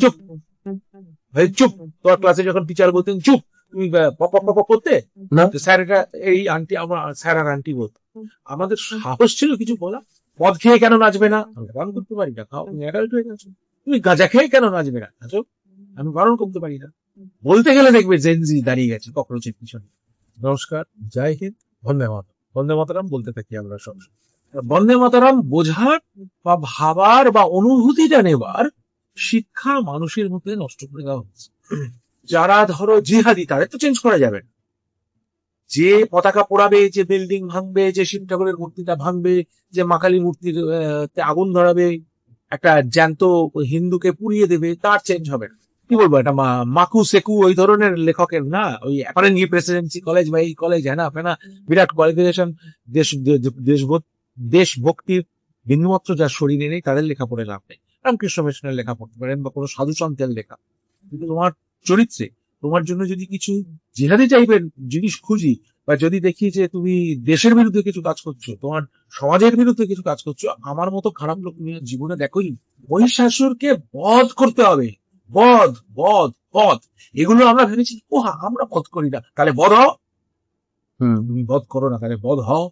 চুপ ভাই চুপ। তোমার ক্লাসে যখন টিচার বলতেন চুপ, তুমি পপ পপ করতে না, স্যার, এটা এই আন্টি, আমার স্যার আর আন্টি বলতো। আমাদের সাহস ছিল কিছু বলা। মদ খেয়ে কেন নাচবে না? আমি বারণ করতে পারি না, খাও, তুমি অ্যাডাল্ট হয়ে গেছো। তুমি গাঁজা খেয়ে কেন নাচবে না? নাচো, আমি বারণ করতে পারি না। বলতে গেলে দেখবে জেনজি দাঁড়িয়ে গেছে ককরোচের পিছনে। নমস্কার, জয় হিন্দ, বন্দে মাতরম। বন্দে মাতরম বলতে থাকি আমরা সব। বন্দে মাতরম বোঝার বা ভাবার বা অনুভূতিটা নেবার শিক্ষা মানুষের মধ্যে নষ্ট করে দেওয়া হচ্ছে। যারা ধরো জিহাদি, তাদের তো চেঞ্জ করা যাবে না। যে পতাকা পোড়াবে, যে বিল্ডিং ভাঙবে, যে শিব ঠাকুরের মূর্তিটা ভাঙবে, যে মা কালী মূর্তির আগুন ধরাবে, একটা জ্যান্ত হিন্দুকে পুড়িয়ে দেবে, তার চেঞ্জ হবে না। কি বলবো, এটা মাকু সেকু ওই ধরনের লেখকের না, ওই এখন নিয়ে প্রেসিডেন্সি কলেজ বা এই কলেজ, হ্যাঁ না ফেনা, বিরাট কোয়ালিফিকেশন, দেশভক্তির বিন্দুমাত্র যার শরীরে নেই, তাদের লেখা পড়ে লাভ নেই। রামকৃষ্ণ মিশনের লেখা পড়তে পারেন বা কোনো সাধু সন্তের লেখা, কিন্তু তোমার চরিত্রে, তোমার জন্য যদি কিছু জেহাদি টাইপের জিনিস খুঁজি, বা যদি দেখি যে তুমি দেশের বিরুদ্ধে কিছু কাজ করছো, তোমার সমাজের বিরুদ্ধে কিছু কাজ করছো, আমার মতো খারাপ লোক নিয়ে জীবনে দেখোই। মহিষাসুরকে বধ করতে হবে। বধ, বধ, বধ। এগুলো আমরা ভেবেছি ও আমরা বধ করি না, তাহলে বধ হও। তুমি বধ করো না, তাহলে বধ হও।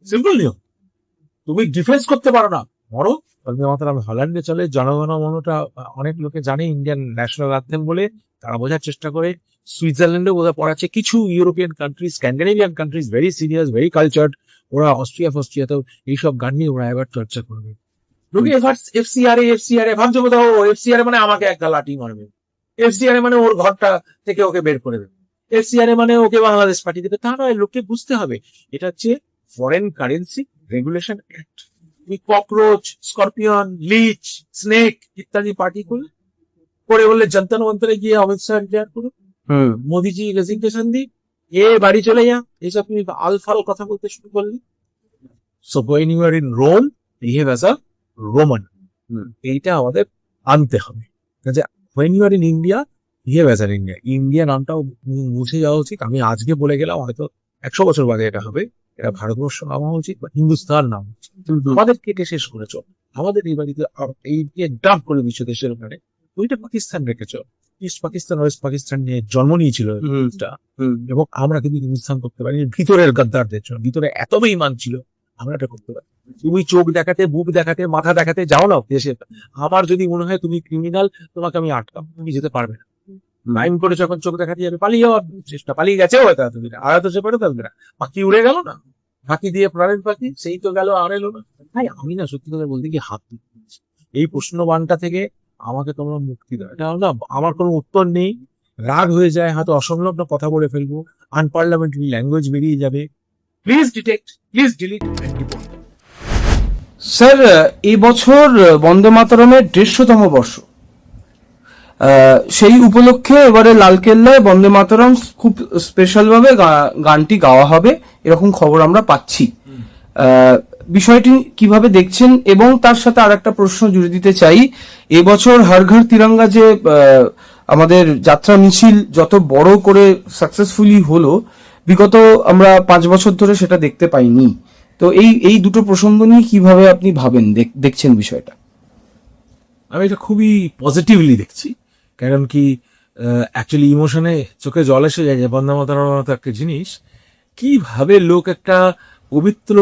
সিম্পল নিয়ম। তুমি ডিফেন্স করতে পারো না, মরো। বন্দে মাতরম হল্যান্ডে চলে, জনগণ মনটা অনেক লোকে জানে ইন্ডিয়ান ন্যাশনাল অ্যান্থেম বলে, তারা বোঝার চেষ্টা করে। সুইজারল্যান্ডে বোধহয় পড়াচ্ছে, কিছু European countries, Scandinavian countries very serious, very cultured. ওরা অস্ট্রিয়াতেও এইসব গান নিয়ে ওরা এবার চর্চা করবে। লোকে এবার এফসিআরএ ভাবছে বোধ এফসিআরএ মানে আমাকে একটা লাঠি মারবে, এফসিআরএ মানে ওর ঘরটা থেকে ওকে বের করে দেবে, এফসিআরএ মানে ওকে বাংলাদেশ পাঠিয়ে দেবে। তা নয়, লোককে বুঝতে হবে এটা হচ্ছে ফরেন কারেন্সি রেগুলেশন অ্যাক্ট। তুমি ককরোচ, স্করপিয়ন, লিচ, স্নেক ইত্যাদি পার্টি করে বললে জন্তর মন্তরে গিয়ে অমিত শাহ রিটায়ার করুন, মোদিজি রেজিগনেশন দিই, এ বাড়ি চলে যা, এইসব তুমি আলফাল কথা বলতে শুরু করলে। So when you are in Rome, behave as a Roman. এইটা আমাদের আনতে হবে। when you are in India, behave as an India. India নামটাও মুছে যাওয়া উচিত। আমি আজকে বলে গেলাম, হয়তো 100 বছর বাদে এটা হবে। এটা ভারতবর্ষ নাম হওয়া উচিত বা হিন্দুস্তান নাম উচিত। আমাদের কেটে শেষ করেছ, আমাদের এই বাড়িতে এই ডাম্প করে দিচ্ছ দেশের ওখানে। ওইটা পাকিস্তান রেখেছ। ইস্ট পাকিস্তান, ওয়েস্ট পাকিস্তান নিয়ে জন্ম নিয়েছিল এবং আমরা কিন্তু হিন্দুস্তান করতে পারি ভিতরের গাদ্দারদের জন্য। ভিতরে এত বেঈমান ছিল, আমরা এটা করতে পারি। তুমি চোখ দেখাতে, বুক দেখাতে, মাথা দেখাতে যাও না দেশে, আমার যদি মনে হয় তুমি ক্রিমিনাল, তোমাকে আমি আটকাম, তুমি যেতে পারবে না। লাইন করে যখন চোখ দেখাতে যাবে, পালিয়ে যাওয়ার চেষ্টা, পালিয়ে গেছেও হয়তো এতদিনে, আর হয়তো সে পারে থাকবে না। পাখি উড়ে গেল না, ফাঁকি দিয়ে প্রাণের পাখি, সেই তো গেল আর এলো না। তাই আমি না সত্যি কথা বলতে কি হাত দিচ্ছি এই প্রশ্নবানটা থেকে, আমাকে তোমরা মুক্তি দাও। এটা না, আমার কোনো উত্তর নেই, রাগ হয়ে যায়, হয়তো অসংলগ্ন কথা বলে ফেলবো, আনপার্লামেন্টারি ল্যাঙ্গুয়েজ বেরিয়ে যাবে। Please detect, please delete and report. Sir, এই বছর বন্দে মাতরমের 150তম বর্ষ। সেই উপলক্ষে এবারে লালকেল্লায় বন্দে মাতরম খুব স্পেশাল ভাবে গানটি গাওয়া হবে, এরকম খবর আমরা পাচ্ছি। বিষয়টি কিভাবে দেখছেন? এবং তার সাথে আর একটা প্রশ্ন জুড়ে দিতে চাই, এবছর হর ঘর তিরঙ্গা যে আমাদের যাত্রা মিছিল যত বড় করে সাকসেসফুলি হলো, বিগত আমরা 5 বছর ধরে সেটা দেখতে পাইনি। তো এই দুটো প্রসঙ্গ নিয়ে কিভাবে আপনি ভাবেন, দেখছেন বিষয়টা? আমি এটা খুবই পজিটিভলি দেখছি। কারণ কি, অ্যাকচুয়ালি ইমোশনে চোখে জল এসে যায় যে বন্দে মাতরমের মতো একটা জিনিস কিভাবে লোক একটা পবিত্র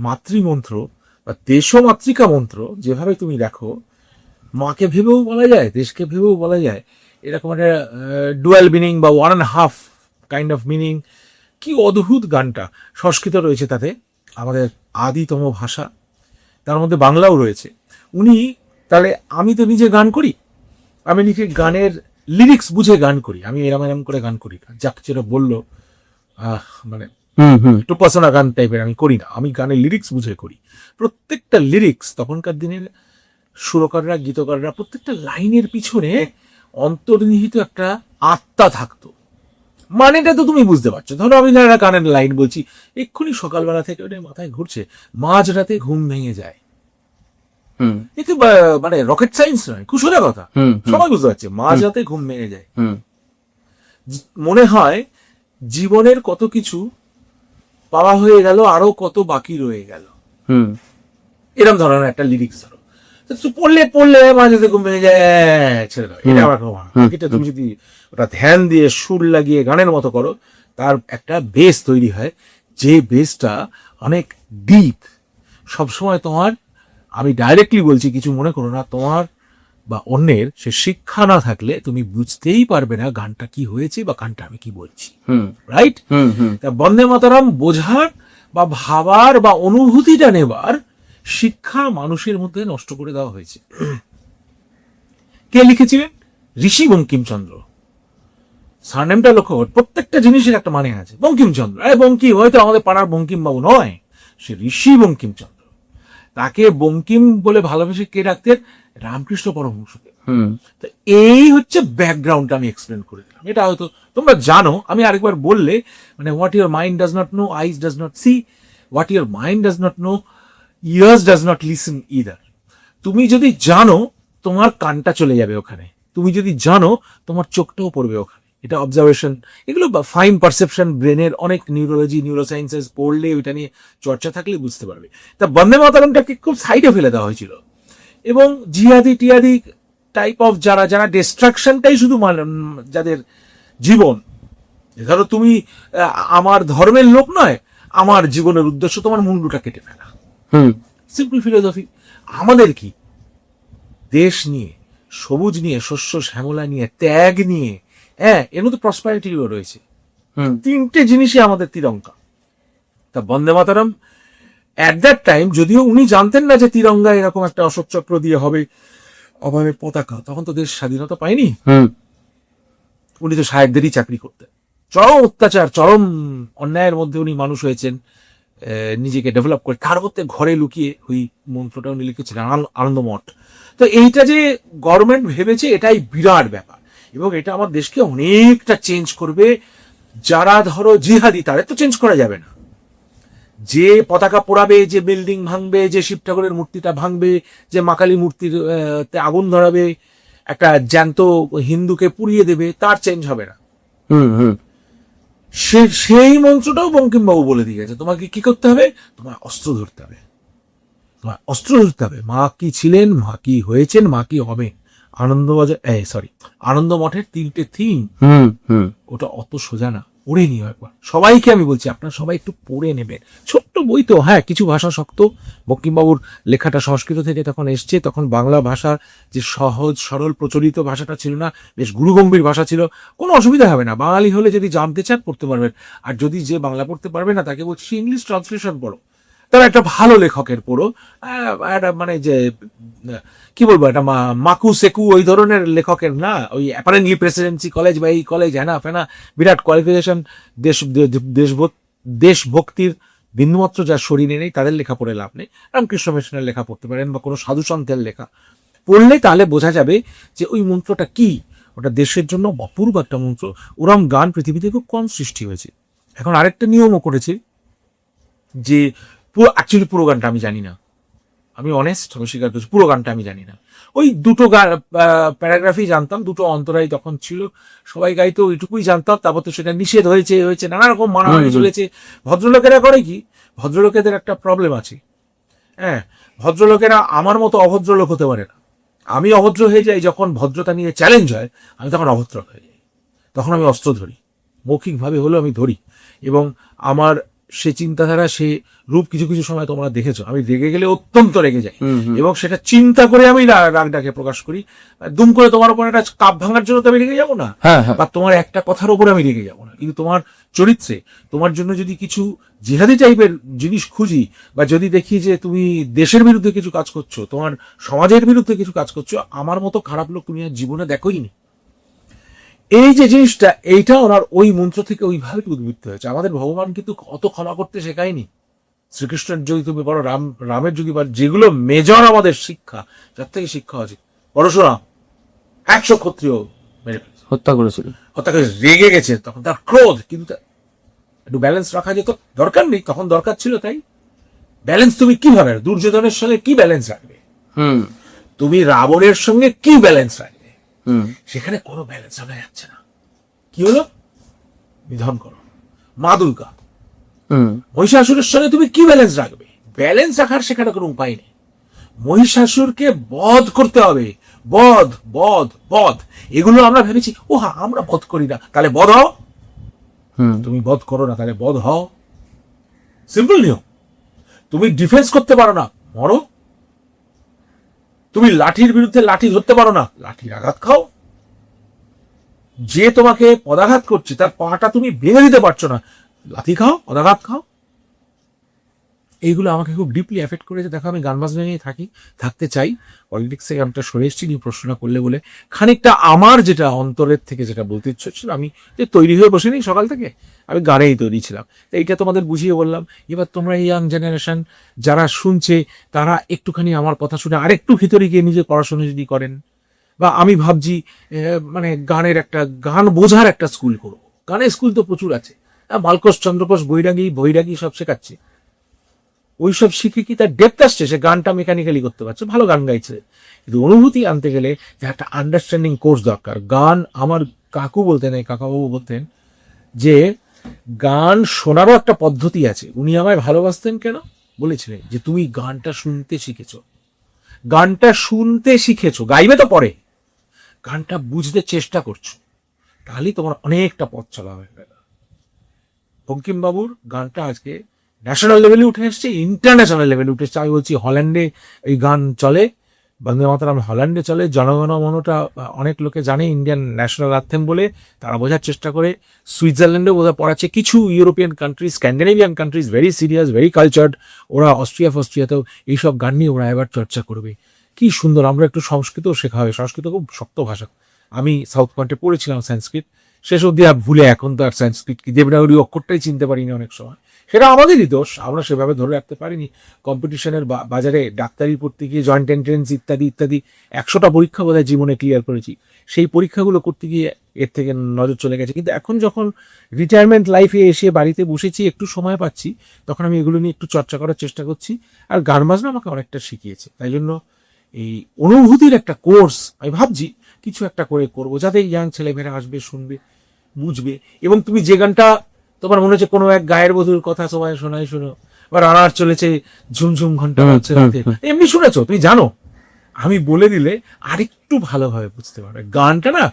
মাতৃমন্ত্র বা দেশমাতৃকা মন্ত্র, যেভাবে তুমি দেখো, মাকে ভেবেও বলা যায়, দেশকে ভেবেও বলা যায়, এরকম একটা ডুয়াল মিনিং বা 1.5 কাইন্ড অফ মিনিং। কি অদ্ভুত গানটা। সংস্কৃত রয়েছে তাতে, আমাদের আদিতম ভাষা, তার মধ্যে বাংলাও রয়েছে। উনি, তাহলে আমি তো নিজে গান করি, আমি নিজে গানের লিরিক্স বুঝে গান করি, আমি এরম করে গান করি না। যাক যেটা বললো, মানে একটু পছন্দ গান টাইপের আমি করি না, আমি গানের লিরিক্স বুঝে করি। প্রত্যেকটা লিরিক্স তখনকার দিনের সুরকাররা, গীতকাররা, প্রত্যেকটা লাইনের পিছনে অন্তর্নিহিত একটা আত্মা থাকতো। মানেটা তো তুমি বুঝতে পারছো। ধরো আমি একটা গানের লাইন বলছি, এক্ষুনি সকালবেলা থেকে ওটা মাথায় ঘুরছে, মাঝরাতে ঘুম ভেঙে যায়। কিন্তু মানে রকেট সায়েন্স নয়, কুশলের কথা, সবাই বুঝতে পারছে, মাঝরাতে ঘুম ভেঙে যায়। মনে হয় জীবনের কত কিছু পাওয়া হয়ে গেল, আরো কত বাকি রয়ে গেল, এরকম ধরনের একটা লিরিক্স। ধরো তো পড়লে পড়লে মাঝে থেকে ঘুমিয়ে যায়, ছেড়ে দাও, এটা আবার এটা তুমি যদি ওটা ধ্যান দিয়ে সুর লাগিয়ে গানের মতো করো, তার একটা বেস তৈরি হয়, যে বেসটা অনেক ডিপ। সবসময় তোমার, আমি ডাইরেক্টলি বলছি, কিছু মনে করো না, তোমার বা অন্যের সে শিক্ষা না থাকলে তুমি বুঝতেই পারবে না গানটা কি হয়েছে বা গানটা আমি কি বলছি, রাইট? তা বন্দে মাতরম বোঝার বা ভাবার বা অনুভূতিটা নেবার শিক্ষা মানুষের মধ্যে নষ্ট করে দেওয়া হয়েছে। কে লিখেছিলেন? ঋষি বঙ্কিমচন্দ্র। সারনেমটা লক্ষ্য কর, প্রত্যেকটা জিনিসের একটা মানে আছে। বঙ্কিমচন্দ্র, আরে বঙ্কিম হয়তো আমাদের পাড়ার বঙ্কিম বাবু নয়, সে ঋষি বঙ্কিমচন্দ্র। তাকে বঙ্কিম বলে ভালোবেসে কে ডাকতেন? রামকৃষ্ণ পরমহংসকে। তো এই হচ্ছে ব্যাকগ্রাউন্ডটা আমি এক্সপ্লেন করে দিলাম। এটা হয়তো তোমরা জানো, আমি আরেকবার বললে, মানে what your mind does not know, eyes does not see, what your mind does not know, ears does not listen either. তুমি যদি জানো, তোমার কানটা চলে যাবে ওখানে। তুমি যদি জানো, তোমার চোখটাও পড়বে ওখানে। এটা অবজারভেশন, এগুলো ফাইন পারসেপশন, ব্রেনের অনেক নিউরোলজি, নিউরোসায়েন্সেস পড়লে, ওইটা নিয়ে চর্চা থাকলে বুঝতে পারবে। তা বন্দে মাতরমটাকে খুব সাইডে ফেলে দেওয়া হয়েছিল, এবং জিহাদি টিয়াদি টাইপ অফ যারা যারা ডিস্ট্রাকশনটাই শুধু যাদের জীবন, ধরো তুমি আমার ধর্মের লোক নয়, আমার জীবনের উদ্দেশ্য তোমার মুন্ডুটা কেটে ফেলা, সিম্পল ফিলোসফি। আমাদের কি? দেশ নিয়ে, সবুজ নিয়ে, শস্য শ্যামলা নিয়ে, ত্যাগ নিয়ে, হ্যাঁ, এর মধ্যে প্রসপারিটিও রয়েছে। তিনটে জিনিসই আমাদের তিরঙ্গা। তা বন্দে মাতরম অ্যাট দ্যাট টাইম, যদিও উনি জানতেন না যে তিরঙ্গা এরকম একটা অশোক চক্র দিয়ে হবে অভাবের পতাকা, তখন তো দেশ স্বাধীনতা পায়নি। উনি তো সাহেবদেরই চাকরি করতেন। চরম অত্যাচার, চরম অন্যায়ের মধ্যে উনি মানুষ হয়েছেন, নিজেকে ডেভেলপ করে। তার মধ্যে ঘরে লুকিয়ে ওই মন্ত্রটা উনি লিখেছিলেন, আনন্দমঠ। তো এইটা যে গভর্নমেন্ট ভেবেছে, এটাই বিরাট ব্যাপার, এবং এটা আমার দেশকে অনেকটা চেঞ্জ করবে। যারা ধরো জিহাদি, তাদের তো চেঞ্জ করা যাবে না। যে পতাকা পোড়াবে, যে বিল্ডিং ভাঙবে, যে শিব ঠাকুরের মূর্তিটা ভাঙবে, যে মা কালী মূর্তির আগুন ধরাবে, একটা জ্যান্ত হিন্দুকে পুড়িয়ে দেবে, তার চেঞ্জ হবে না। সেই মন্ত্রটাও বঙ্কিমবাবু বলে দিয়ে গেছে, তোমাকে কি করতে হবে? তোমার অস্ত্র ধরতে হবে, তোমার অস্ত্র ধরতে হবে। মা কি ছিলেন, মা কি হয়েছেন, মা কি হবেন। আনন্দবাজার, আনন্দ মঠের 3টে থিম, ওটা অত সোজা না, পড়ে নিও একবার। সবাইকে আমি বলছি, আপনারা সবাই একটু পড়ে নেবেন। ছোট্ট বই তো, হ্যাঁ, কিছু ভাষা শক্ত। বঙ্কিমবাবুর লেখাটা সংস্কৃত থেকে তখন এসছে, তখন বাংলা ভাষার যে সহজ সরল প্রচলিত ভাষাটা ছিল না, বেশ গুরুগম্ভীর ভাষা ছিল। কোনো অসুবিধা হবে না, বাঙালি হলে যদি জানতে চান পড়তে পারবেন। আর যদি যে বাংলা পড়তে পারবে না, তাকে বলছি ইংলিশ ট্রান্সলেশন পড়ো। তারা একটা ভালো লেখকের পড়ো, একটা মানে যে কি বলবো, একটা মাকু সেকু ওই ধরনের লেখকের না, ওই অ্যাপারেন্টলি প্রেসিডেন্সি কলেজ বা এই কলেজ, হ্যাঁ ফেনা বিরাট কোয়ালিফিকেশন, দেশভক্তির বিন্দুমাত্র যার শরীরে নেই, তাদের লেখা পড়ে লাভ নেই। রামকৃষ্ণ মিশনের লেখা পড়তে পারেন, বা কোনো সাধু সন্তের লেখা পড়লে তাহলে বোঝা যাবে যে ওই মন্ত্রটা কি। ওটা দেশের জন্য অপূর্ব একটা মন্ত্র। ওরম গান পৃথিবীতে খুব কম সৃষ্টি হয়েছে। এখন আরেকটা নিয়মও করেছে, যে অ্যাকচুয়ালি পুরো গানটা আমি জানি না, আমি অনেস্ট, আমি স্বীকার করছি, পুরো গানটা আমি জানি না। ওই দুটো প্যারাগ্রাফই জানতাম, দুটো অন্তরাই তখন ছিল, সবাই গাইতো, ওইটুকুই জানতাম। তারপর তো সেটা নিষেধ হয়েছে, নানা রকম মানামানি চলেছে। ভদ্রলোকেরা করে কি, ভদ্রলোকেদের একটা প্রবলেম আছে, হ্যাঁ, ভদ্রলোকেরা আমার মতো অভদ্রলোক হতে পারে না। আমি অভদ্র হয়ে যাই যখন ভদ্রতা নিয়ে চ্যালেঞ্জ হয়, আমি তখন অভদ্র হয়ে যাই, তখন আমি অস্ত্র ধরি, মৌখিকভাবে হলেও আমি ধরি। এবং আমার সে চিন্তাধারা, সে রূপ কিছু কিছু সময় তোমরা দেখেছো, আমি রেগে গেলে অত্যন্ত রেগে যাই, এবং সেটা চিন্তা করে আমি রাগটাকে প্রকাশ করি। দুম করে তোমার উপর একটা কাপ ভাঙার জন্য তো আমি রেগে যাবো না, বা তোমার একটা কথার উপরে আমি রেগে যাবো না, কিন্তু তোমার চরিত্রে, তোমার জন্য যদি কিছু জিহাদি টাইপের জিনিস খুঁজি, বা যদি দেখি যে তুমি দেশের বিরুদ্ধে কিছু কাজ করছো, তোমার সমাজের বিরুদ্ধে কিছু কাজ করছো, আমার মতো খারাপ লোক তুমি আর জীবনে দেখোই নি। এই যে জিনিসটা, এইটা ওনার ওই মন্ত্র থেকে ওইভাবে উদ্বুদ্ধ হয়েছে। আমাদের ভগবান কিন্তু অত ক্ষমা করতে শেখায়নি। শ্রীকৃষ্ণের যদি তুমি বলো, রামের যদি বলো, যেগুলো মেজর আমাদের শিক্ষা, যার থেকে শিক্ষা আছে, পরশুরাম 100 ক্ষত্রিয় মেরে হত্যা করেছিল, হত্যা করে রেগে গেছে, তখন তার ক্রোধ, কিন্তু একটু ব্যালেন্স রাখা যেত, দরকার নেই, তখন দরকার ছিল। তাই ব্যালেন্স তুমি কিভাবে, দুর্যোধনের সঙ্গে কি ব্যালেন্স রাখবে, তুমি রাবণের সঙ্গে কি ব্যালেন্স রাখবে, সেখানে কোনো ব্যালেন্স রাখা যাচ্ছে না। কি হলো, নিধন করো। মা দুর্গা, মহিষাসুরের সঙ্গে তুমি কি ব্যালেন্স রাখবে, ব্যালেন্স রাখার সেখানে কোনো উপায় নেই। মহিষাসুরকে বধ করতে হবে, বধ বধ বধ। এগুলো আমরা ভেবেছি ও হ্যাঁ আমরা বধ করি না, তাহলে বধ হও। তুমি বধ করো না, তাহলে বধ হও। সিম্পল নিয়ম। তুমি ডিফেন্স করতে পারো না, মরো। তুমি লাঠির বিরুদ্ধে লাঠি ধরতে পারো না, লাঠির আঘাত খাও। যে তোমাকে পদাঘাত করছে তার পাটা তুমি ভেঙে দিতে পারছো না, লাথি খাও, পদাঘাত খাও। এইগুলো আমাকে খুব ডিপলি এফেক্ট করেছে। দেখো আমি গান বাজনা নিয়ে থাকতে চাই, পলিটিক্সে গানটা সরে এসেছি নিয়ে প্রশ্নটা করলে বলে খানিকটা আমার যেটা অন্তরের থেকে যেটা বলতে ইচ্ছে ছিল, আমি যে তৈরি হয়ে বসে নেই সকাল থেকে, আমি গানেই তৈরি ছিলাম। তো এইটা তোমাদের বুঝিয়ে বললাম। এবার তোমরা এই ইয়াং জেনারেশন যারা শুনছে তারা একটুখানি আমার কথা শুনে আরেকটু ভিতরে গিয়ে নিজের পড়াশোনা যদি করেন, বা আমি ভাবছি মানে গানের একটা গান বোঝার একটা স্কুল করবো। গানের স্কুল তো প্রচুর আছে, মালকোষ চন্দ্রকোষ বৈরাগী সব শেখাচ্ছে। ওইসব শিখে কি তার ডেপথ আসছে, সে গানটা মেকানিক্যালি করতে পারছে, ভালো গান গাইছে, কিন্তু অনুভূতি আনতে গেলে যে একটা আন্ডারস্ট্যান্ডিং কোর্স দরকার। গান আমার কাকু বলতেন, এই কাকাবাবু বলতেন যে গান শোনারও একটা পদ্ধতি আছে। উনি আমায় ভালোবাসতেন কেন বলেছিলেন যে তুমি গানটা শুনতে শিখেছো, গানটা শুনতে শিখেছো, গাইবে তো পরে, গানটা বুঝতে চেষ্টা করছো, তাহলেই তোমার অনেকটা পথ চলা হয়ে গেল। বঙ্কিম বাবুর গানটা আজকে ন্যাশনাল লেভেলে উঠে এসছে, ইন্টারন্যাশনাল লেভেলে উঠে এসছে। আমি বলছি হল্যান্ডে এই গান চলে, বন্দে মাতরম হল্যান্ডে চলে। জনগণ মনটা অনেক লোকে জানে ইন্ডিয়ান ন্যাশনাল অ্যান্থেম বলে, তারা বোঝার চেষ্টা করে। সুইজারল্যান্ডে বোঝা পড়াচ্ছে, কিছু European countries, Scandinavian countries very serious, very cultured, ওরা অস্ট্রিয়াতেও এইসব গান নিয়ে ওরা এবার চর্চা করবে। কি সুন্দর। আমরা একটু সংস্কৃতও শেখা হবে, সংস্কৃত খুব শক্ত ভাষা। আমি সাউথ পয়েন্টে পড়েছিলাম সংস্কৃত, শেষ অব্দি ভুলে, এখন তো আর সংস্কৃত কি দেবনাগরী অক্ষরটাই চিনতে পারিনি অনেক সময়। সেটা আমাদেরই দোষ, আমরা সেভাবে ধরে রাখতে পারিনি। কম্পিটিশনের বাজারে ডাক্তারি পড়তে গিয়ে জয়েন্ট এন্ট্রেন্স ইত্যাদি ইত্যাদি 100টা পরীক্ষা বোধহয় জীবনে ক্লিয়ার করেছি। সেই পরীক্ষাগুলো করতে গিয়ে এর থেকে নজর চলে গেছে। কিন্তু এখন যখন রিটায়ারমেন্ট লাইফে এসে বাড়িতে বসেছি, একটু সময় পাচ্ছি, তখন আমি এগুলো নিয়ে একটু চর্চা করার চেষ্টা করছি। আর গান বাজনা আমাকে অনেকটা শিখিয়েছে, তাই জন্য এই অনুভূতির একটা কোর্স আমি ভাবছি কিছু একটা করে করবো, যাতে ইয়াং ছেলেমেয়েরা আসবে, শুনবে, বুঝবে। এবং তুমি যে গানটা তোমার মনে হচ্ছে কোনো এক গায়ের বধূর কথা সবাই শোনাই, শোনো, বা রানার চলেছে ঝুমঝুম ঘন্টা বাজছে রাতে, এমনি শুনেছো, তুমি জানো, আমি বলে দিলে আরেকটু ভালোভাবে বুঝতে পারবে। গানটা না,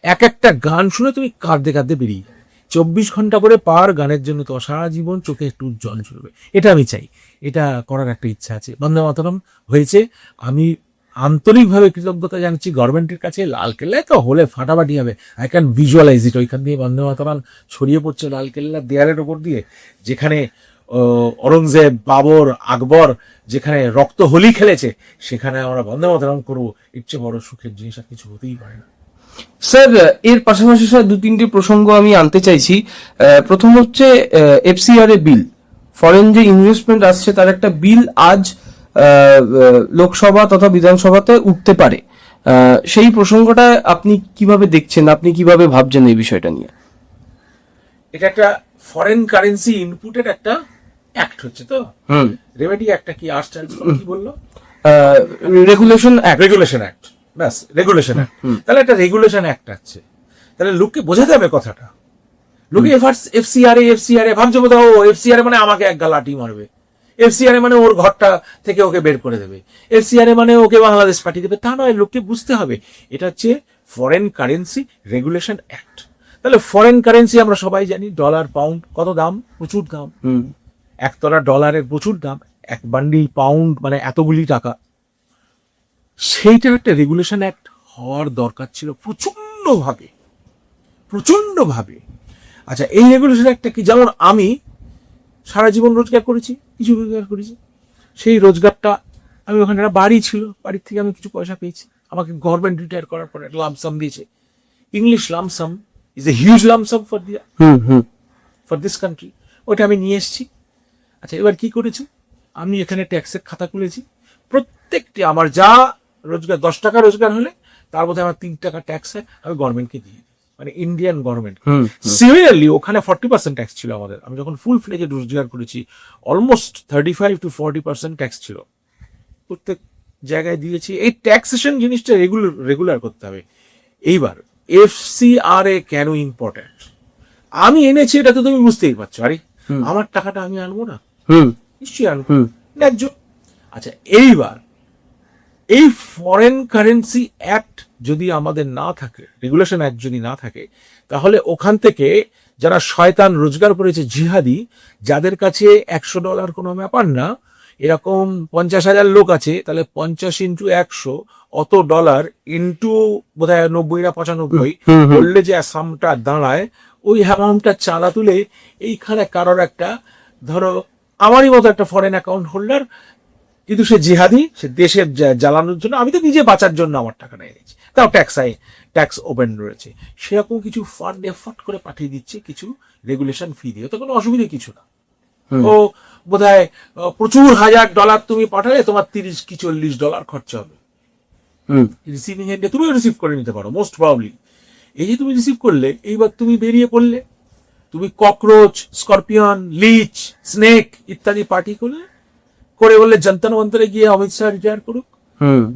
এক একটা গান শুনে তুমি কাঁদতে কাঁদতে বেরিয়ে যাবে। 24 ঘন্টা করে পার গানের জন্য তো সারা জীবন চোখে একটু জল ঝরবে। এটা আমি চাই, এটা করার একটা ইচ্ছা আছে। বন্দে মাতরম হয়েছে, আমি আন্তরিকভাবে কৃতজ্ঞতা জানাচ্ছি গভর্নমেন্টের কাছে। লালকেল্লায় তো হলে ফাটাফাটি হবে, আই ক্যান ভিজুয়ালাইজ ইট। ওইখান দিয়ে বন্দে মাতরম ছড়িয়ে পড়ছে লালকেল্লার দেয়ালের ওপর দিয়ে, যেখানে ঔরঙ্গজেব, বাবর, আকবর যেখানে রক্ত হোলি খেলেছে, সেখানে আমরা বন্দে মাতরম করবো। এর চেয়ে বড় সুখের জিনিস আর কিছু হতেই পারে না। স্যার, এর পাশাপাশি স্যার 2-3টি প্রসঙ্গ আমি আনতে চাইছি। প্রথম হচ্ছে এফসিআর এ বিল, ফরেন যে ইনভেস্টমেন্ট আসছে তার একটা বিল আজ লোকসভা তথা বিধানসভাতে উঠতে পারে। সেই প্রসঙ্গটা আপনি কিভাবে দেখছেন, আপনি কিভাবে ভাবছেন এই বিষয়টা নিয়ে? এটা একটা ফরেন কারেন্সি ইনপুটের একটা অ্যাক্ট হচ্ছে তো, রেমেডি একটা কি আসছে কি বললো, রেগুলেশন অ্যাক্ট, ব্যাস রেগুলেশন অ্যাক্ট। তাহলে একটা রেগুলেশন অ্যাক্ট আছে, তাহলে লোককে বোঝাতে হবে কথাটা। লোকে এফসিআর ভাবছে বোধ এফসিআর মানে আমাকে এক লাঠি মারবে, এফসিআর মানে ওর ঘরটা থেকে ওকে বের করে দেবে, এফসিআর মানে ওকে বাংলাদেশ পাঠিয়ে দেবে। তা নয়, লোককে বুঝতে হবে এটা হচ্ছে ফরেন কারেন্সি রেগুলেশন অ্যাক্ট। তাহলে ফরেন কারেন্সি আমরা সবাই জানি, ডলার, পাউন্ড, কত দাম, প্রচুর দাম। $1 ডলারের প্রচুর দাম, 1 বান্ডিল পাউন্ড মানে এতগুলি টাকা। সেইটা একটা রেগুলেশন অ্যাক্ট হওয়ার দরকার ছিল প্রচন্ডভাবে। আচ্ছা, এই রেগুলেশন অ্যাক্টটা কি, যেমন আমি সারা জীবন রোজগার করেছি, কিছু রোজগার করেছি, সেই রোজগারটা আমি ওখানে একটা বাড়ি ছিল, বাড়ির থেকে আমি কিছু পয়সা পেয়েছি, আমাকে গভর্নমেন্ট রিটায়ার করার পরে একটা লামসাম দিয়েছে। English lump sum is a huge lump sum for this country. ওটা আমি নিয়ে এসেছি। আচ্ছা, এবার কি করেছি, আমি এখানে ট্যাক্সের খাতা খুলেছি, প্রত্যেকটি আমার যা রোজগার, 10 টাকা রোজগার হলে তার মধ্যে আমার 3 টাকা ট্যাক্স হয়, আমি গভর্নমেন্টকে দিয়ে দিই, মানে ইন্ডিয়ান গভর্নমেন্ট। সিমিলারলি ওখানে 40% ট্যাক্স ছিল আমাদের। আমি যখন ফুল ফ্লেজে রোজগার করেছি, অলমোস্ট 35 to 40% ট্যাক্স ছিল, প্রত্যেক জায়গায় দিয়েছি। এই ট্যাক্সেশন জিনিসটা রেগুলার করতে হবে। এইবার এফসিআরএ কেন ইম্পর্টেন্ট, আমি এনেছি, এটা তো তুমি বুঝতেই পারছো। আরে আমার টাকাটা আমি আনবো না, নিশ্চয়ই আনবো, ন্যায্য। আচ্ছা, এইবার এই ফরেন কারেন্সি অ্যাক্ট যদি আমাদের না থাকে, রেগুলেশন অ্যাক্ট যদি না থাকে, তাহলে ওখান থেকে যারা শয়তান রোজগার করেছে জিহাদি, যাদের কাছে $100 কোনো ব্যাপার না, এরকম 50,000 লোক আছে, তাহলে 50 ইন্টু 100 অত ডলার ইন্টু বোধহয় 90 না 95 বললে যে অ্যাসামটা দাঁড়ায়, ওই অ্যামাউন্টটা চাঁদা তুলে এইখানে কারোর একটা, ধরো আমারই মতো একটা ফরেন অ্যাকাউন্ট হোল্ডার, কিন্তু সে জিহাদি, সে দেশের জ্বালানোর জন্য, আমি তো নিজে বাঁচার জন্য আমার টাকাটা এনেছি, তাও ট্যাক্স ওপেন রয়েছে, সেরকম কিছু ফান্ড এফোর্ট করে পাঠিয়ে দিচ্ছে কিছু রেগুলেশন ফি দিয়ে, তো কোনো অসুবিধা কিছু না। ও বোধহয় প্রচুর $1,000 তুমি পাঠালে তোমার 30 কি $40 খরচা হবে রিসিভিং এন্ডে, তুমিও রিসিভ করে নিতে পারো মোস্ট প্রবাবলি। এই যে তুমি রিসিভ করলে, এইবার তুমি বেরিয়ে পড়লে, তুমি ককরোচ, স্করপিয়ন, লিচ, স্নেক ইত্যাদি পার্টি করে বললে জন্তর মন্তরে গিয়ে অমিত শাহ রিটায়ার করুক,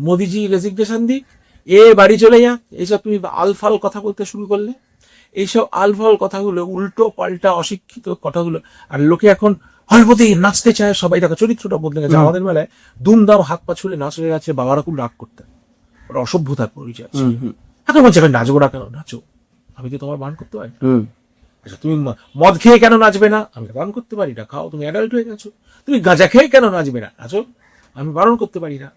মোদিজি রেজিগনেশন দিক, বাড়ি চলে যাক, এইসব তুমি আলফাল কথা বলতে শুরু করলে। এইসব আলফাল কথাগুলো, উল্টো পাল্টা অশিক্ষিত কথাগুলো, আর লোকে এখন হরপতি নাচতে চায়, সবাই দেখো চরিত্রটা বদলে গেছে। আমাদের বেলায় দুমদাম হাত পা ছুলে নাচ হয়ে গেছে, বাবারা খুব রাগ করতেন, ওরা অসভ্যতার পরিচয় আছে। এখন বলছে নাচবো না কেন? নাচো, আমি তো তোমার বান করতে পারি। আচ্ছা, তুমি মদ খেয়ে কেন নাচবে না? আমি বারণ করতে পারি না, খাও, তুমি অ্যাডাল্ট হয়ে গেছো। তুমি গাঁজা খেয়ে কেন নাচবে না? নাচো, আমি বারণ করতে পারি না।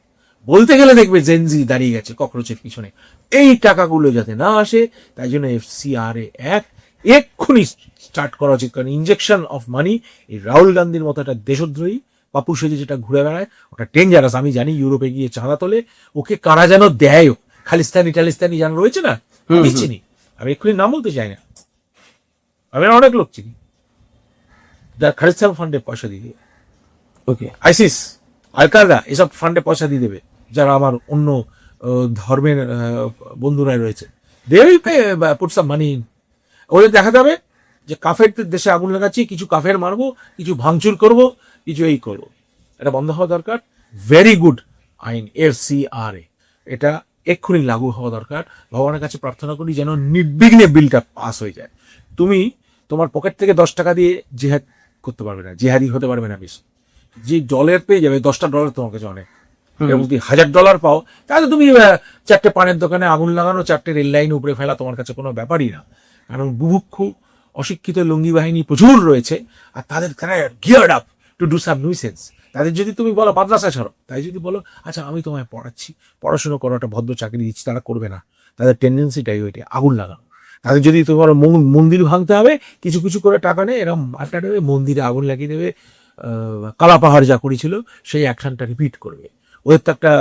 বলতে গেলে দেখবে জেনজি দাঁড়িয়ে গেছে ককরোচের পিছনে। এই টাকাগুলো যাতে না আসে, তাই জন্য FCRA অ্যাক্ট এক্ষুনি স্টার্ট করা উচিত। কারণ ইনজেকশন অফ মানি, এই রাহুল গান্ধীর মতো একটা দেশদ্রোহী পাপু সেজে যেটা ঘুরে বেড়ায়, ওটা ডেঞ্জারাস। আমি জানি ইউরোপে গিয়ে চাঁদা তোলে, ওকে কারা যেন দেয়, খালিস্তানি টালিস্তানি যেন রয়েছে না, আমি চিনি, আমি এক্ষুনি নাম বলতে চাই না, আমি অনেক লোক চিনি যার খালিস্তান ফান্ডে পয়সা দিয়ে দেবে, ওকে, আইসিস, আল কায়দা, এসব ফান্ডে পয়সা দিয়ে দেবে, যারা আমার অন্য ধর্মের বন্ধুরা রয়েছে, they will pay put some money. ওদের দেখা যাবে যে কাফেরদের দেশে আগুন লাগাচ্ছি, কিছু কাফের মারবো, কিছু ভাঙচুর করব, কিছু এই করবো। এটা বন্ধ হওয়া দরকার। ভেরি গুড আইন FCRA, এটা এক্ষুনি লাগু হওয়া দরকার। ভগবানের কাছে প্রার্থনা করি যেন নির্বিঘ্নে বিলটা পাস হয়ে যায়। তুমি তোমার পকেট থেকে 10 টাকা দিয়ে জিহাদ করতে পারবে না, জিহাদি হতে পারবে না বেশি। যে ডলার পেয়ে যাবে, $10 তোমার কাছে অনেক, এবং যদি $1,000 পাও, তাহলে তুমি 4টে পানের দোকানে আগুন লাগানো, 4টে রেল লাইন উপরে ফেলা তোমার কাছে কোনো ব্যাপারই না। কারণ বুভুক্ষু অশিক্ষিত লুঙ্গি বাহিনী প্রচুর রয়েছে, আর তাদের geared up to do some nuisance. তাদের যদি তুমি বলো মাদ্রাসা ছাড়ো, তাই যদি বলো আচ্ছা আমি তোমায় পড়াচ্ছি, পড়াশোনা করো, একটা ভদ্র চাকরি দিচ্ছি, তারা করবে না। তাদের টেন্ডেন্সিটাই ওইটা, আগুন লাগানো। তাদের যদি তোমার মন্দির ভাঙতে হবে, কিছু কিছু করে টাকা নেই, এরকম আটটা দেবে, মন্দিরে আগুন লাগিয়ে দেবে। কালাপাহাড় যা করেছিল সেই অ্যাকশনটা রিপিট করবে। ওদের তো একটা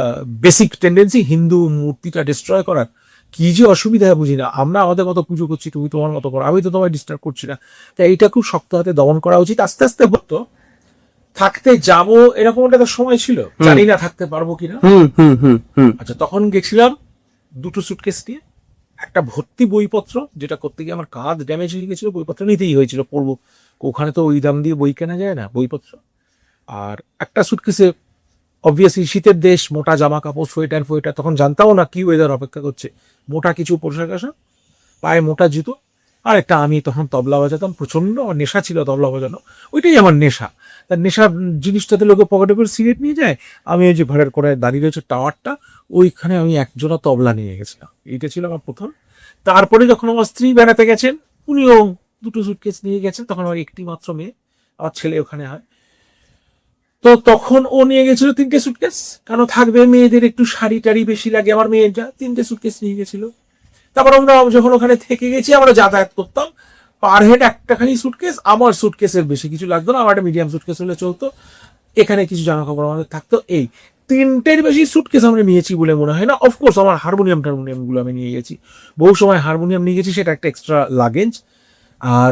বেসিক টেন্ডেন্সি হিন্দু মূর্তিটা ডিস্ট্রয় করার। কি যে অসুবিধা বুঝি না। আমরা আমাদের মতো পুজো করছি, তুমি তোমার মতো করো, আমি তো তোমায় ডিস্টার্ব করছি না। তাই এইটা খুব শক্ত হাতে দমন করা উচিত। আস্তে আস্তে হতো, থাকতে যাবো এরকম একটা সময় ছিল, জানি না থাকতে পারবো কিনা। আচ্ছা, তখন গেছিলাম 2টো সুটকেস নিয়ে, একটা ভর্তি বইপত্র, যেটা করতে গিয়ে আমার কাঁধ ড্যামেজ হয়ে গেছিল, বইপত্র নিতেই হয়েছিল, পড়বো, ওখানে তো ওই দাম দিয়ে বই কেনা যায় না, বইপত্র। আর একটা সুটকেসে অবভিয়াসলি শীতের দেশ, মোটা জামা কাপড়, সোয়েটার ফোয়েটার, তখন জানতামও না কি ওয়েদার অপেক্ষা করছে, মোটা কিছু পোশাক আশাক, পায়ে মোটা জুতো, আর একটা, আমি তখন তবলা বাজাতাম, প্রচন্ড আমার নেশা ছিল তবলা বাজানো, ওইটাই আমার নেশা। তার নেশার জিনিসটাতে লোকে পকেটে করে সিগারেট নিয়ে যায়, আমি ওই যে ঘরের করে দাঁড়িয়ে রয়েছে টাওয়ারটা, ওইখানে আমি একজোড়া তবলা নিয়ে গেছিলাম। এইটা ছিল আমার প্রথম। তারপরে যখন আমার স্ত্রী বেড়াতে গেছেন, উনিও 2টো সুটকেস নিয়ে গেছেন, তখন আমার একটি মাত্র মেয়ে, আমার ছেলে ওখানে হয়, তো তখন ও নিয়ে গেছিল 3টে সুটকেস। কারণ থাকবে, মেয়েদের একটু শাড়ি টাড়ি বেশি লাগে, আমার মেয়ের যা 3টে সুটকেস নিয়ে গেছিল। তারপর আমরা যখন ওখানে থেকে গেছি, আমরা যাতায়াত করতাম, পার হেড একটাখানি সুটকেস, আমার সুটকেসের বেশি কিছু লাগতো না, আমার একটা মিডিয়াম সুটকেস হলে চলতো, এখানে কিছু জামা কাপড় আমাদের থাকতো। এই 3টের বেশি সুটকেস আমরা নিয়েছি বলে মনে হয় না। অফকোর্স আমার হারমোনিয়াম গুলো আমি নিয়ে গেছি, বহু সময় হারমোনিয়াম নিয়ে গেছি, সেটা একটা এক্সট্রা লাগেজ। আর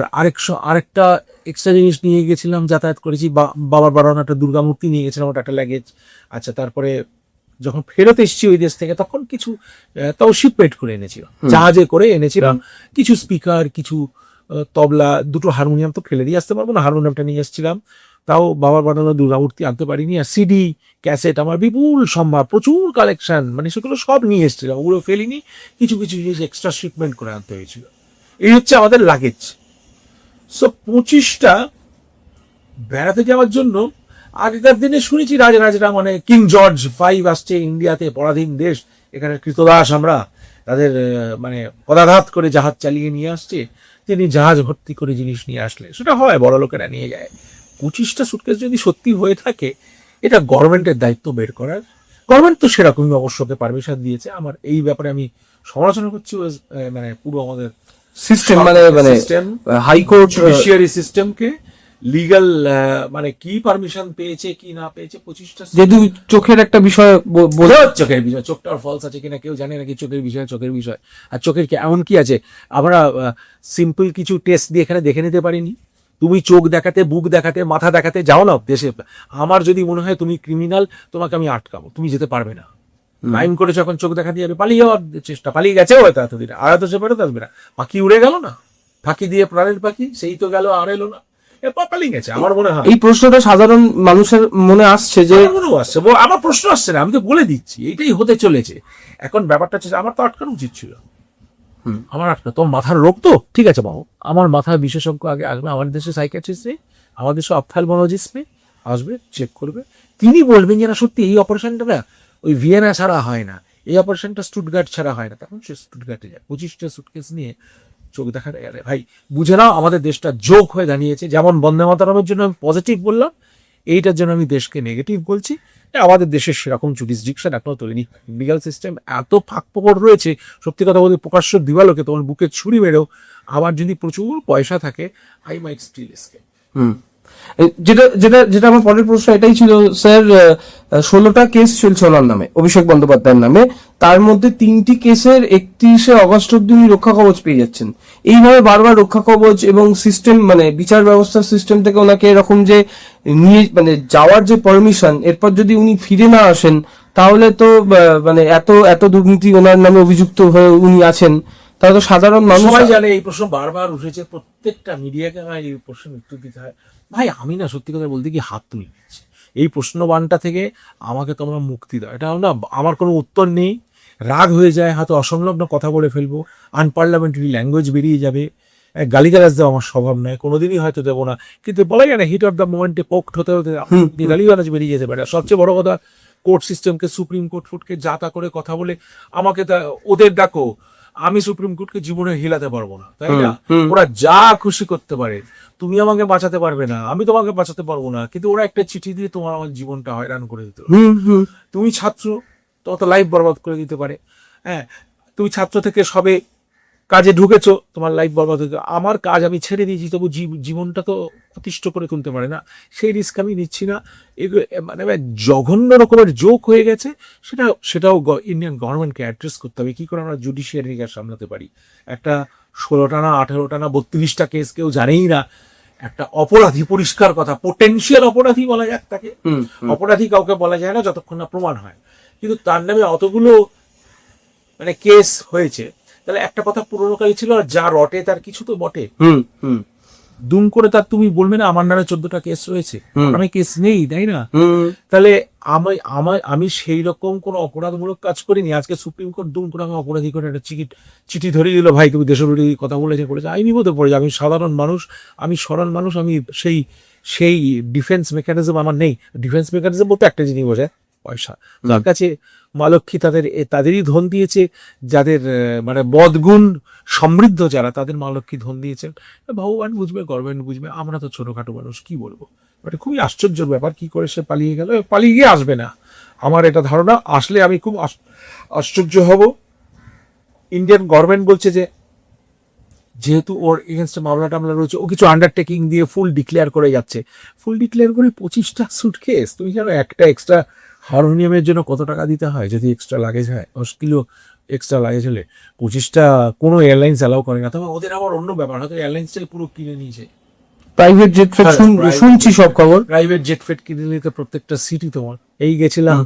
আরেকটা এক্সট্রা জিনিস নিয়ে গেছিলাম, যাতায়াত করেছি, বাবার বাড়ানো একটা দুর্গা মূর্তি নিয়ে গেছিলাম, ওটা একটা লাগেজ। আচ্ছা, তারপরে যখন ফেরত এসেছি ওই দেশ থেকে, তখন কিছু তাও শিপমেন্ট করে এনেছিলাম, জাহাজে করে এনেছিলাম, কিছু স্পিকার, কিছু তবলা, 2টো হারমোনিয়াম তো ফেলে দিয়ে আসতে পারবো না, হারমোনিয়ামটা নিয়ে এসেছিলাম, তাও বাবার বানানো দুর্গা মূর্তি আনতে পারিনি। আর সিডি ক্যাসেট আমার বিপুল সম্ভার, প্রচুর কালেকশন, মানে সেগুলো সব নিয়ে এসেছিলাম, ওগুলো ফেলিনি, কিছু কিছু জিনিস এক্সট্রা শিপমেন্ট করে আনতে হয়েছিল। এই হচ্ছে আমাদের লাগেজ। সো 25টা বেড়াতে যাওয়ার জন্য আগেকার দিনে শুনেছি রাজরা মানে কিং জর্জ 5 আসছে ইন্ডিয়াতে, পরাধীন দেশ, এখানে কৃতদাস আমরা, তাদের মানে পদাঘাত করে জাহাজ চালিয়ে নিয়ে আসছে, তিনি জাহাজ ভর্তি করে জিনিস নিয়ে আসলে সেটা হয়, বড় লোকেরা নিয়ে যায়। 25টা সুটকেস যদি সত্যি হয়ে থাকে, এটা গভর্নমেন্টের দায়িত্ব বের করার। গভর্নমেন্ট তো সেরকমই অবশ্যকে পারমিশন দিয়েছে। আমার এই ব্যাপারে আমি সমালোচনা করছি মানে পুরো আমাদের সিস্টেম মানে সিস্টেম, হাইকোর্ট জুডিশিয়ারি সিস্টেমকে, লিগ্যাল মানে কি পারমিশন পেয়েছে কি না পেয়েছে 25টা যেহেতু চোখের একটা বিষয় চোখের বিষয়, চোখটার ফলস আছে কিনা কেউ জানে নাকি, চোখের বিষয়। আর চোখের কি এমন কি আছে, আমরা সিম্পল কিছু টেস্ট দিয়ে এখানে দেখে নিতে পারিনি? তুমি চোখ দেখাতে, বুক দেখাতে, মাথা দেখাতে যাও না দেশে। আমার যদি মনে হয় তুমি ক্রিমিনাল, তোমাকে আমি আটকাবো, তুমি যেতে পারবে না। ক্রাইম করে যখন চোখ দেখাতে যাবে, পালিয়ে যাওয়ার চেষ্টা, পালিয়ে গেছে হয়তো এতদিন, আর তো সে ফেরত আসবে না। পাখি উড়ে গেল না, ফাঁকি দিয়ে প্রাণের পাখি, সেই তো গেল আর এলো না, পালিয়ে গেছে। আমার মনে হয় এই প্রশ্নটা সাধারণ মানুষের মনে আসছে যে আসছে, আমার প্রশ্ন আসছে না, আমি তো বলে দিচ্ছি এইটাই হতে চলেছে। এখন ব্যাপারটা হচ্ছে আমার তো আটকানো উচিত ছিল, আমার আটকা, তোর মাথার রোগ তো ঠিক আছে বাবু, আমার মাথার বিশেষজ্ঞ আগে আসবে, আমাদের দেশে সাইকিয়াট্রিস্ট নেই, আমাদের দেশে অপথ্যালমোলজিস্ট নেই, আসবে, চেক করবে, তিনি বলবেন যে না সত্যি এই অপারেশনটা না ওই ভিয়েনা ছাড়া হয় না, এই অপারেশনটা স্টুটগার্ট ছাড়া হয় না, তখন সে স্টুটগার্টে যায়। 25টা সুটকেস নিয়ে চোখ দেখাটা গেলে ভাই বুঝে নাও আমাদের দেশটা জোক হয়ে দাঁড়িয়েছে। যেমন বন্দে মাতরমের জন্য আমি পজিটিভ বললাম, এইটার জন্য আমি দেশকে নেগেটিভ বলছি। আমাদের দেশের সেরকম জুডিসডিকশন এখনো তোলেনি, লিগাল সিস্টেম এত ফাঁক ফোকর রয়েছে, সত্যি কথা বলতে প্রকাশ্য দিবালোকে তোমার বুকে ছুরি মেরেও আমার যদি প্রচুর পয়সা থাকে, আই মাইট স্টিল এসকেপ। যেটা যেটা যেটা আমার পরের প্রশ্ন এটাই ছিল স্যার, 16টা কেস চলছে ওনার নামে, অভিষেক বন্দ্যোপাধ্যায়ের নামে, তার মধ্যে 3টি কেসের 31শে অগস্ট অব্দি উনি রক্ষা কবচ পেয়ে যাচ্ছেন। এইভাবে বারবার রক্ষা কবচ এবং সিস্টেম মানে বিচার ব্যবস্থার সিস্টেম থেকে ওনাকে এরকম যে নিয়ে মানে যাওয়ার যে পারমিশন, এরপর যদি উনি ফিরে না আসেন তাহলে তো মানে এত এত দুর্নীতি ওনার নামে অভিযুক্ত হয়ে উনি আছেন, তাহলে তো সাধারণ মানুষ সবাই জানে। এই প্রশ্ন বারবার উঠেছে, প্রত্যেকটা মিডিয়াকে আমার এই প্রশ্নের উত্তর দিতে হয়। ভাই আমি না সত্যি কথা বলতে কি হাত তুলে নিচ্ছি এই প্রশ্নবানটা থেকে, আমাকে তোমরা মুক্তি দাও। এটা না আমার কোনো উত্তর নেই, রাগ হয়ে যায়, হয়তো অসংলগ্ন কথা বলে ফেলবো, আনপার্লামেন্টারি ল্যাঙ্গুয়েজ বেরিয়ে যাবে, গালিগালাজ দেওয়া আমার স্বভাব নয়, কোনোদিনই হয়তো দেবো না, কিন্তু বলা যায় না হিট অফ দ্য মোমেন্টে পোক্ট হতে হতে গালিগালাজ বেরিয়ে যেতে পারে। সবচেয়ে বড় কথা, কোর্ট সিস্টেমকে, সুপ্রিম কোর্ট ফুটকে যা তা করে কথা বলে আমাকে ওদের ডাকো, আমি সুপ্রিম কোর্টকে জীবনে হিলাতে পারবো না, তাই না? ওরা যা খুশি করতে পারে, তুমি আমাকে বাঁচাতে পারবে না, আমি তোমাকে বাঁচাতে পারবো না, কিন্তু ওরা একটা চিঠি দিয়ে তোমার আমার জীবনটা হয়রান করে দিতে পারে। তুমি ছাত্র, তোমার তো লাইফ বরবাদ করে দিতে পারে। হ্যাঁ, তুমি ছাত্র থেকে সবে কাজে ঢুকেছো, তোমার লাইফ বরবাদ হতে, আমার কাজ আমি ছেড়ে দিয়েছি, তবু জীবনটা তো অতিষ্ঠ করে তুলতে পারে না, সেই রিস্ক আমি নিচ্ছি না। এগুলো মানে জঘন্য রকমের জোক হয়ে গেছে। সেটাও ইন্ডিয়ান গভর্নমেন্টকে অ্যাড্রেস করতে হবে, কি করে আমরা জুডিশিয়ারিকে সামলাতে পারি। একটা 16টা না 18টা না 32টা কেস কেউ জানেই না, একটা অপরাধী, পরিষ্কার কথা, পোটেনশিয়াল অপরাধী বলা যাক তাকে, অপরাধী কাউকে বলা যায় না যতক্ষণ না প্রমাণ হয়, কিন্তু তার নামে অতগুলো মানে কেস হয়েছে। তাহলে একটা কথা পুরোনোকালী ছিল, আর যা রটে তার কিছু তো বটে। দুম করে তার তুমি বলবে না আমার নামে 14টা কেস রয়েছে, আমি কেস নেই, তাই না? তাহলে আমি সেই রকম কোন অপরাধমূলক কাজ করিনি। আজকে সুপ্রিম কোর্ট দুম করে আমি অপরাধী করে একটা চিঠি ধরিয়ে দিল, ভাই তুমি দেশবিরোধী কথা করেছে, আইনি মতো পড়ে যায়। আমি সাধারণ মানুষ, আমি সরল মানুষ, আমি সেই ডিফেন্স মেকানিজম আমার নেই। ডিফেন্স মেকানিজম বলতে একটা জিনিস বোঝায়, পয়সা। তার কাছে মা লক্ষ্মী তাদেরই ধন দিয়েছে, যাদের মানে বদগুণ সমৃদ্ধ যারা, তাদের মা লক্ষ্মী ধন দিয়েছেন। ভগবান বুঝবে, গভর্নমেন্ট বুঝবে, আমরা তো ছোটখাটো মানুষ, কি বলবো। এটা খুবই আশ্চর্যের ব্যাপার, কি করে সে পালিয়ে গেল, পালিয়ে গিয়ে আসবে না, আমার এটা ধারণা। আসলে আমি খুব আশ্চর্য হব। ইন্ডিয়ান গভর্নমেন্ট বলছে যে যেহেতু ওর এগেনস্টে মামলা টামলা রয়েছে, ও কিছু আন্ডারটেকিং দিয়ে ফুল ডিক্লেয়ার করে যাচ্ছে। ফুল ডিক্লেয়ার করে 25টা সুটকেস, তুমি জানো একটা এক্সট্রা হারমোনিয়ামের জন্য কত টাকা দিতে হয় যদি এক্সট্রা লাগেজ হয়? 10 কিলো এক্সট্রা লাগেজ হলে 25টা কোনো এয়ারলাইন্স অ্যালাউ করে না। তবে ওদের আবার অন্য ব্যাপার, হয়তো এয়ারলাইন্সটাই পুরো কিনে নিয়েছে, প্রাইভেট জেট ফেট শুনছি সব খবর, প্রাইভেট জেট ফেট কিনে নিতে প্রত্যেকটা সিটি তোমার। এই গেছিলাম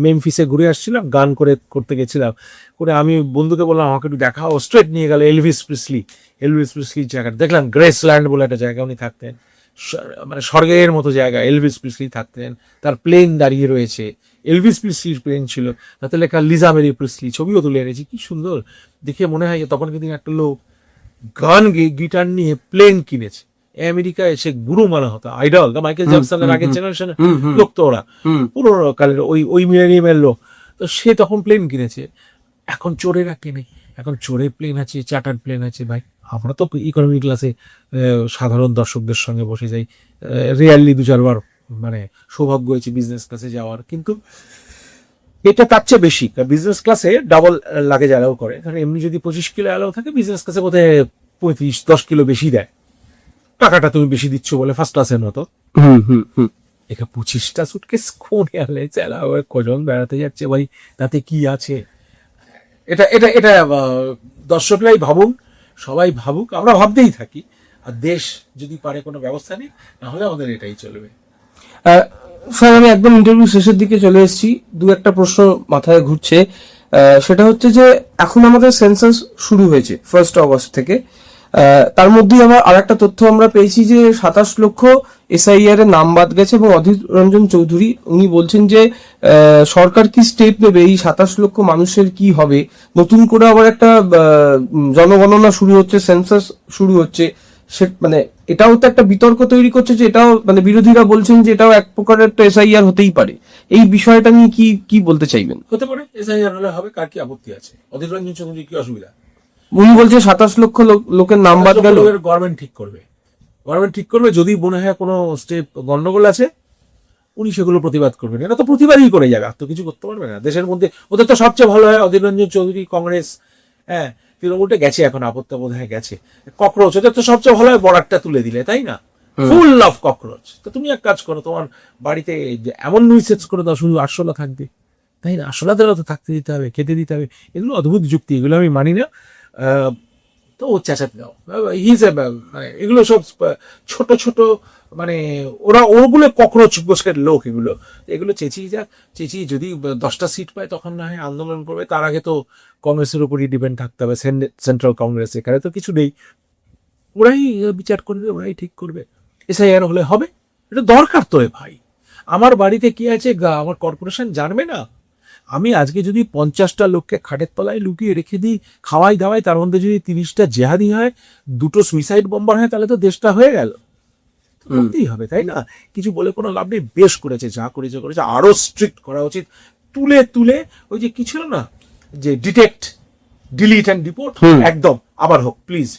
মেমফিসে ঘুরে আসছিলাম, গান করতে গেছিলাম, করে আমি বন্ধুকে বললাম আমাকে একটু দেখাও, স্ট্রেট নিয়ে গেল এলভিস প্রিসলির জায়গা দেখলাম। গ্রেসল্যান্ড বলে একটা জায়গা উনি থাকতেন, মানে স্বর্গের মতো জায়গা, এলভিস প্রিসলি থাকতেন, তার প্লেন দাঁড়িয়ে রয়েছে, এলভিস প্রিসলির প্লেন ছিল, তাতে লেখা লিজা মেরি প্রিসলি, ছবিও তুলে এনেছি, কি সুন্দর দেখে মনে হয় যে তখন কিন্তু একটা লোক গান গিটার নিয়ে প্লেন কিনেছে। আমেরিকা এসে গুরু মানা হতো, আইডল, মাইকেল জ্যাকসনের আগের জেনারেশনের লোক তো ওরা, হুম পুরোনো কালের ওই মিলেনিয়ামের লোক। তো সে তখন প্লেন কিনেছে, এখন চোরেরা কেনে, এখন চোরের প্লেন আছে, চার্টার প্লেন আছে। ভাই আমরা তো ইকোনমি ক্লাসে সাধারণ দর্শকদের সঙ্গে বসে যাই, রিয়ালি 2-4 বার মানে সৌভাগ্য হয়েছে বিজনেস ক্লাসে যাওয়ার, কিন্তু এটা তার চেয়ে বেশি। বিজনেস ক্লাসে ডাবল লাগেজ অ্যালাউ করে, কারণ এমনি যদি 25 কিলো অ্যালাউ থাকে, বিজনেস ক্লাসে বোধহয় 35-10 কিলো বেশি দেয়, টাকাটা তুমি বেশি দিচ্ছ বলে ফার্স্ট ক্লাসের মতো। হুম হুম হুম এখানে 25টা সুটকেস কোন এয়ারলাইন্স অ্যালাউ, কজন বেড়াতে যাচ্ছে ভাই, তাতে কি আছে? এটা এটা এটা দর্শকরাই ভাবুন, সবাই ভাবুক, আমরা ভাবতেই থাকি। আর দেশ যদি পারে কোনো ব্যবস্থা নেই, নাহলে আমাদের এটাই চলবে। স্যার, আমি একদম ইন্টারভিউ শেষের দিকে চলে এসেছি, দু একটা প্রশ্ন মাথায় ঘুরছে। সেটা হচ্ছে যে এখন আমাদের সেন্সাস শুরু হয়েছে 1 অগস্ট থেকে। তার মধ্যেই আবার আর একটা তথ্য আমরা পেয়েছি যে 27 লক্ষ এসআইআর এর নাম বাদ গেছে, এবং অধীর রঞ্জন চৌধুরী উনি বলছেন যে সরকার কি স্টেপ নেবে, এই 27 লক্ষ মানুষের কি হবে, নতুন করে আবার একটা জনগণনা শুরু হচ্ছে, সেন্সাস শুরু হচ্ছে। সে মানে এটাও তো একটা বিতর্ক তৈরি করছে, যে এটাও মানে বিরোধীরা বলছেন যে এটাও এক প্রকারের তো এসআইআর হতেই পারে। এই বিষয়টা নিয়ে কি কি বলতে চাইবেন? হতে পারে, এসআইআর হলে হবে, কার কি আপত্তি আছে? অধীর রঞ্জন চৌধুরী কি অসুবিধা? উনি বলছে 27 লক্ষ লোকের নাম বাদ গেল। গভর্নমেন্ট ঠিক করবে, গভর্নমেন্ট ঠিক করবে। যদি মনে হয় কোনো স্টেপ গন্ডগোল আছে, উনি সেগুলো প্রতিবাদ করবেন। এটা তো প্রতিবাদই করে যাবে, আর তো কিছু করতে পারবে না। দেশের মধ্যে ওদের তো সবচেয়ে ভালো হয় অধীর রঞ্জন চৌধুরী, কংগ্রেস, হ্যাঁ তৃণমূলটা গেছে এখন, আপত্তি বোধ হয় গেছে, ককরোচ, ওদের তো সবচেয়ে ভালো হয় বর্ডারটা তুলে দিলে, তাই না? Full of cockroach. তো তুমি এক কাজ করো, তোমার বাড়িতে এমন নুইসেন্স করে দাও, শুধু আরশোলা থাকবে, তাই না? আরশোলাদেরও তো থাকতে দিতে হবে, খেতে দিতে হবে। এগুলো অদ্ভুত যুক্তি, এগুলো আমি মানি না। তো ও চেঁচাতে দাও, মানে এগুলো সব ছোট ছোট, মানে ওগুলো ককরোচ গোষ্ঠের লোক, এগুলো চেঁচিয়ে যাক, চেঁচিয়ে যদি 10টা সিট পায় তখন না হয় আন্দোলন করবে। তার আগে তো কংগ্রেসের উপরই ডিপেন্ড থাকতে হবে, সেন্ট্রাল কংগ্রেস, এখানে তো কিছু নেই। ওরাই বিচার করবে, ওরাই ঠিক করবে। এসআইআর হলে হবে, এটা দরকার তো ভাই। আমার বাড়িতে কি আছে, আমার কর্পোরেশন জানবে না? আমি আজকে যদি 50টা লোককে খাটের তলায় লুকিয়ে রেখে দিই, খাওয়াই দাওয়াই, তার মধ্যে যদি 30টা জেহাদি হয়, 2টো সুইসাইড বম্বার হয়, তাহলে তো দেশটা হয়ে গেল। করতেই হবে, তাই না? কিছু বলে কোনো লাভ নেই। বেশ করেছে, যা করেছে করেছে, আরো স্ট্রিক্ট করা উচিত। তুলে তুলে ওই যে কি ছিল না, যে ডিটেক্ট, ডিলিট অ্যান্ড ডিপোর্ট, একদম আবার হোক please.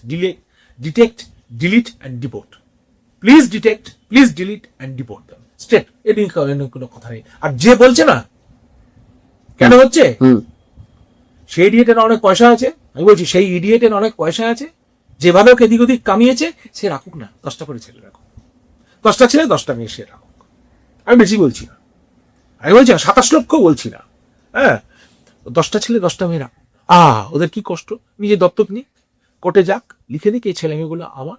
Detect, delete and deport, please detect, please delete and deport then straight. এটি কোনো কথা নেই। আর যে বলছে না কেন হচ্ছে, সেই ইডিয়েটের অনেক পয়সা আছে, আমি বলছি সেই ইডিয়েটের অনেক পয়সা আছে, যেভাবে ওকে এদিক ওদিক কামিয়েছে, সে রাখুক না, 10টা করে ছেলে রাখুক, 10টা ছেলে 10টা মেয়ে সে রাখুক। আমি বেশি বলছি না, আমি বলছি 27 লক্ষ বলছি না, হ্যাঁ 10টা ছেলে 10টা মেয়েরা। ওদের কি কষ্ট, নিজে দত্তক নিক, কোর্টে যাক, লিখে দিক এই ছেলে মেয়েগুলো আমার।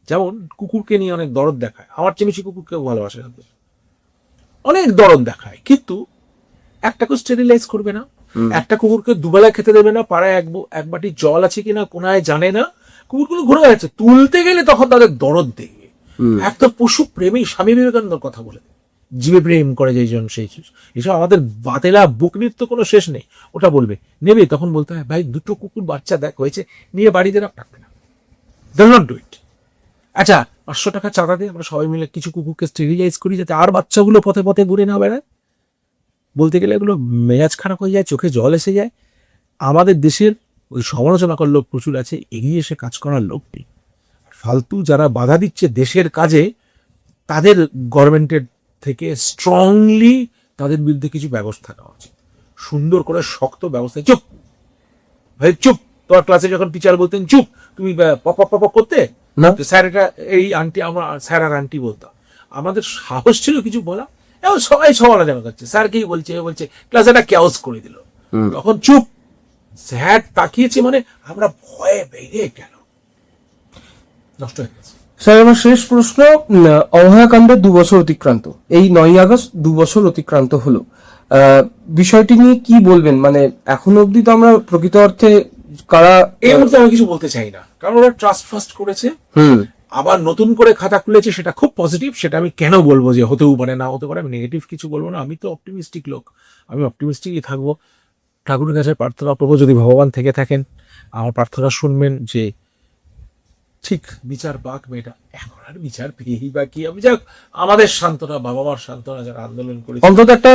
যেমন কুকুরকে নিয়ে অনেক দরদ দেখায়, আমার চেয়ে বেশি কুকুরকেও ভালোবাসে, অনেক দরদ দেখায়, কিন্তু একটাকে স্টেরিলাইজ করবে না, একটা কুকুরকে দুবেলা খেতে দেবে না, পাড়ায় এক বাটি জল আছে কিনা কোনায় জানে না, কুকুরগুলো ঘুরে বেড়াচ্ছে, তুলতে গেলে তখন তাদের দরদ দেবে। একটা পশু প্রেমী স্বামী বিবেকানন্দর কথা বলে, জীবে প্রেম করে যেজন সেই, এসব আমাদের বাতেলা বুকনির তো কোনো শেষ নেই। ওটা বলবে, নেবে, তখন বলতে হয় ভাই 2টো কুকুর বাচ্চা দেখ হয়েছে, নিয়ে বাড়িতে রাখবে না, ডু নট ডু ইট। আচ্ছা 500 টাকা চাঁদা দিয়ে আমরা সবাই মিলে কিছু কুকুরকে স্টেরিলাইজ করি, যাতে আর বাচ্চাগুলো পথে পথে ঘুরে না বেড়ায়। বলতে গেলে এগুলো মেজাজ খারাপ হয়ে যায়, চোখে জল এসে যায়। আমাদের দেশের ওই সমালোচনা করার লোক প্রচুর আছে, এগিয়ে এসে কাজ করার লোক নেই। ফালতু যারা বাধা দিচ্ছে দেশের কাজে, তাদের গভর্নমেন্টের থেকে স্ট্রংলি তাদের বিরুদ্ধে কিছু ব্যবস্থা নেওয়া উচিত, সুন্দর করে শক্ত ব্যবস্থা। চুপ ভাই চুপ, তোমার ক্লাসে যখন টিচার বলতেন চুপ, তুমি পপ পপ করতে না, স্যার এটা এই আন্টি, আমরা স্যার আর আন্টি বলতাম, আমাদের সাহস ছিল কিছু বলা। এখন সবাই সমালোচনা করছে, স্যার কি বলছে, বলছে ক্লাস একটা ক্যাওস করে দিল, তখন চুপ। স্যার তাকিয়েছে মানে আমরা ভয়ে বেরিয়ে গেল, নষ্ট হয়ে গেছে। স্যার, আমার শেষ প্রশ্ন, অভয়াকাণ্ডের 2 বছর অতিক্রান্ত, এই 9ই আগস্ট 2 বছর অতিক্রান্ত হলো, বিষয়টি নিয়ে কি বলবেন? মানে এখনো অব্দি তো আমরা প্রকৃত অর্থে কারা, এই মুহূর্তে আমি কিছু বলতে চাই না, কারণ ওরা ট্রাস্ট ফাস্ট করেছে, আবার নতুন করে খাতা খুলেছে, সেটা খুব পজিটিভ। সেটা আমি কেন বলবো যে হতেও পারে না হতে পারে, আমি নেগেটিভ কিছু বলবো না। আমি তো অপটিমিস্টিক লোক, আমি অপটিমিস্টিকই থাকবো। ঠাকুরের কাছে প্রার্থনা করবো, যদি ভগবান থেকে থাকেন আমার প্রার্থনা শুনবেন, যে ঠিক বিচার পাক মেয়েটা, এখন আর বিচার পেয়েই বা কি আমি, যাক আমাদের সান্ত্বনা, বাবা মার সান্ত্বনা, যারা আন্দোলন করেছে, অন্তত একটা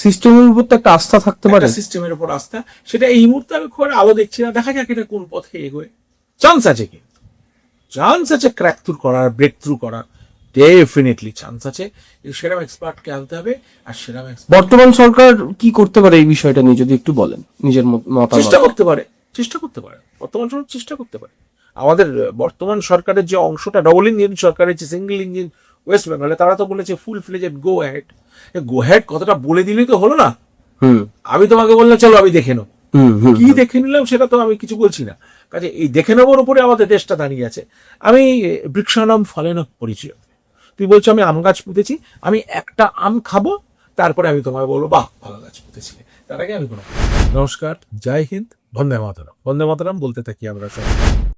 সিস্টেমের উপর তো একটা আস্থা থাকতে পারে। সিস্টেমের উপর আস্থা, সেটা এই মুহূর্তে আমি খুব একটা আলো দেখছি না। দেখা যাক এটা কোন পথে এগোয়। চান্স আছে, কিন্তু চান্স আছে ক্র্যাক থ্রু করার, ব্রেক থ্রু করার, ডেফিনেটলি চান্স আছে। সেরকম এক্সপার্টকে আনতে হবে, আর সেরকম বর্তমান সরকার কি করতে পারে এই বিষয়টা নিয়ে যদি একটু বলেন নিজের মতামত। চেষ্টা করতে পারে, চেষ্টা করতে পারে, বর্তমান সরকার চেষ্টা করতে পারে। আমাদের বর্তমান সরকারের যে অংশটা, ডবল ইঞ্জিন সরকারের যে সিঙ্গেল ইঞ্জিন ওয়েস্ট বেঙ্গলে, তারা তো বলেছে full fledged go had. Go had কথাটা বলে দিলেই তো হলো না। আমি তোমাকে বললাম চলো আমি দেখে নেব, কি দেখে নিলাম সেটা তো আমি কিছু বলছি না। কাজে এই দেখে নেবার উপরে আমাদের দেশটা দাঁড়িয়ে আছে। আমি বৃক্ষানাম ফলেন পরিচয়, তুই বলছো আমি আম গাছ পুঁতেছি, আমি একটা আম খাবো, তারপরে আমি তোমায় বলবো বাহ ভালো গাছ পুঁতেছিলে। তার আগে আমি কোনো। নমস্কার, জয় হিন্দ, বন্দে মাতরম। বন্দে মাতরম বলতে থাকি আমরা সব।